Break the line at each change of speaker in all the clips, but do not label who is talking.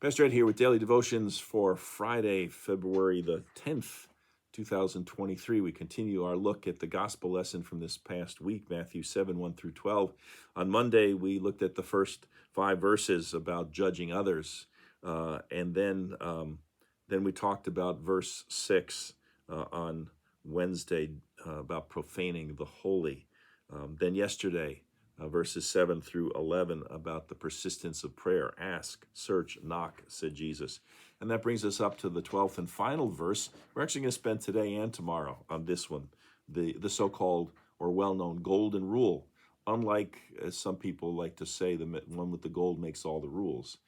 Pastor Ed here with Daily Devotions for Friday, February the 10th, 2023. We continue our look at the gospel lesson from this past week, Matthew 7, 1 through 12. On Monday, we looked at the first 5 verses about judging others. And then we talked about verse 6 on Wednesday about profaning the holy. Then yesterday, verses 7 through 11 about the persistence of prayer. Ask, search, knock, said Jesus. And that brings us up to the 12th and final verse. We're actually going to spend today and tomorrow on this one, the so-called or well-known golden rule. Unlike, as some people like to say, the one with the gold makes all the rules.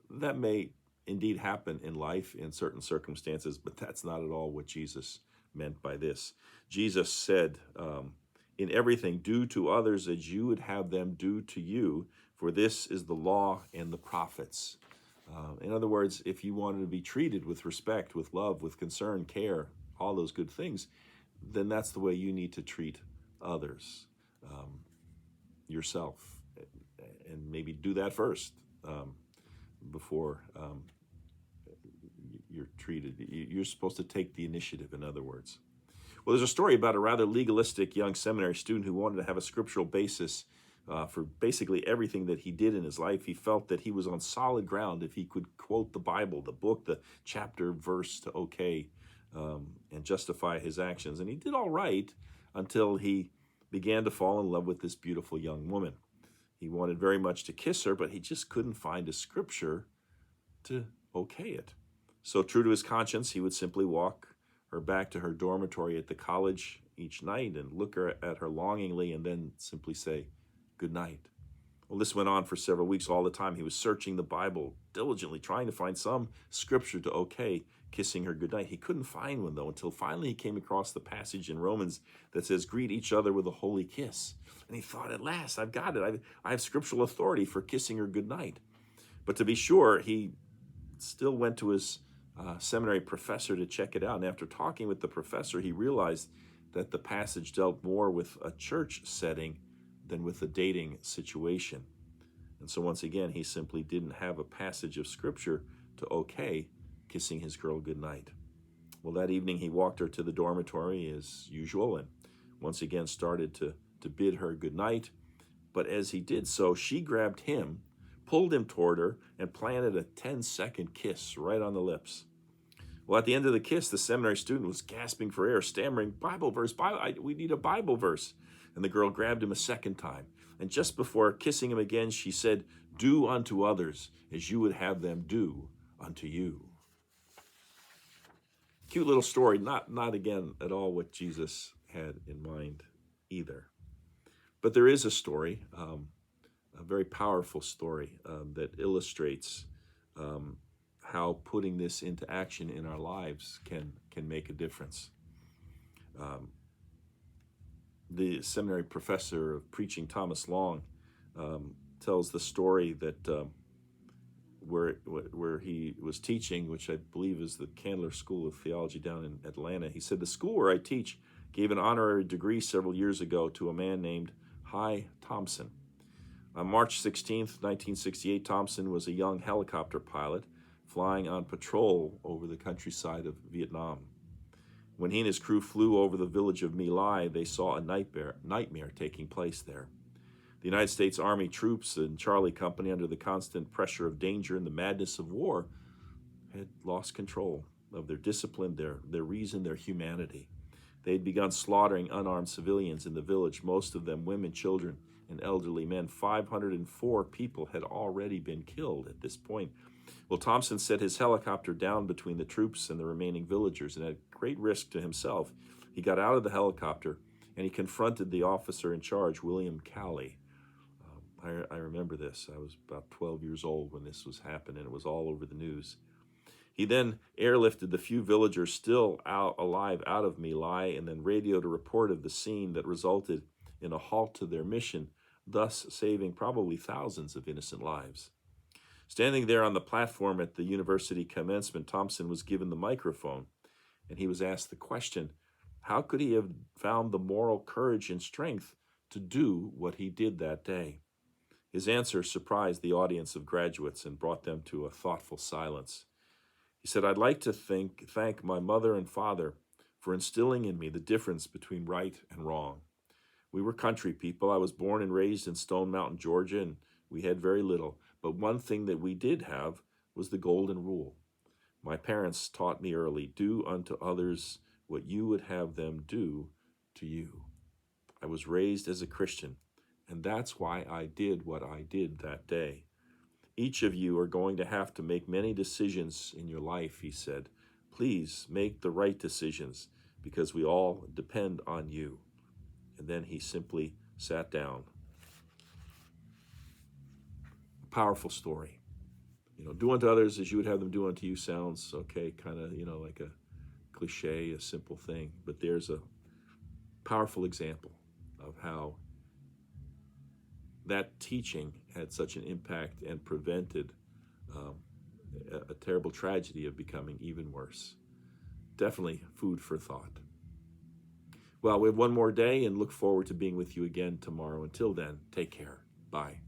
That may indeed happen in life in certain circumstances, but that's not at all what Jesus meant by this. Jesus said, in everything, do to others as you would have them do to you, for this is the law and the prophets. In other words, if you wanted to be treated with respect, with love, with concern, care, all those good things, then that's the way you need to treat others, yourself, and maybe do that first before you're treated. You're supposed to take the initiative, in other words. Well, there's a story about a rather legalistic young seminary student who wanted to have a scriptural basis for basically everything that he did in his life. He felt that he was on solid ground if he could quote the Bible, the book, the chapter, verse to okay, and justify his actions. And he did all right until he began to fall in love with this beautiful young woman. He wanted very much to kiss her, but he just couldn't find a scripture to okay it. So true to his conscience, he would simply walk her back to her dormitory at the college each night and look at her longingly and then simply say, good night. Well, this went on for several weeks. All the time he was searching the Bible diligently, trying to find some scripture to okay kissing her goodnight. He couldn't find one, though, until finally he came across the passage in Romans that says, greet each other with a holy kiss. And he thought, at last, I've got it. I have scriptural authority for kissing her goodnight. But to be sure, he still went to his seminary professor to check it out. And after talking with the professor, he realized that the passage dealt more with a church setting than with a dating situation. And so once again, he simply didn't have a passage of scripture to okay kissing his girl goodnight. Well, that evening he walked her to the dormitory as usual and once again started to bid her goodnight. But as he did so, she grabbed him, pulled him toward her, and planted a 10-second kiss right on the lips. Well, at the end of the kiss, the seminary student was gasping for air, stammering, Bible verse, we need a Bible verse. And the girl grabbed him a second time. And just before kissing him again, she said, do unto others as you would have them do unto you. Cute little story, not again at all what Jesus had in mind either. But there is a story, a very powerful story that illustrates how putting this into action in our lives can make a difference. The seminary professor of preaching, Thomas Long, tells the story that where he was teaching, which I believe is the Candler School of Theology down in Atlanta. He said, the school where I teach gave an honorary degree several years ago to a man named Hy Thompson. On March 16th, 1968, Thompson was a young helicopter pilot flying on patrol over the countryside of Vietnam. When he and his crew flew over the village of My Lai, they saw a nightmare taking place there. The United States Army troops and Charlie Company, under the constant pressure of danger and the madness of war, had lost control of their discipline, their reason, their humanity. They had begun slaughtering unarmed civilians in the village, most of them women, children, and elderly men. 504 people had already been killed at this point. Well, Thompson set his helicopter down between the troops and the remaining villagers, and at great risk to himself, he got out of the helicopter and he confronted the officer in charge, William Cowley. I remember this. I was about 12 years old when this was happening. It was all over the news. He then airlifted the few villagers still alive out of My Lai and then radioed a report of the scene that resulted in a halt to their mission, thus saving probably thousands of innocent lives. Standing there on the platform at the university commencement, Thompson was given the microphone, and he was asked the question, how could he have found the moral courage and strength to do what he did that day? His answer surprised the audience of graduates and brought them to a thoughtful silence. He said, "I'd like to thank my mother and father for instilling in me the difference between right and wrong. We were country people. I was born and raised in Stone Mountain, Georgia, and we had very little. But one thing that we did have was the golden rule. My parents taught me early, do unto others what you would have them do to you. I was raised as a Christian, and that's why I did what I did that day. Each of you are going to have to make many decisions in your life," he said. "Please make the right decisions because we all depend on you." And then he simply sat down. A powerful story. Do unto others as you would have them do unto you sounds, okay, kind of, like a cliche, a simple thing. But there's a powerful example of how that teaching had such an impact and prevented a terrible tragedy of becoming even worse. Definitely food for thought. Well, we have one more day and look forward to being with you again tomorrow. Until then, take care. Bye.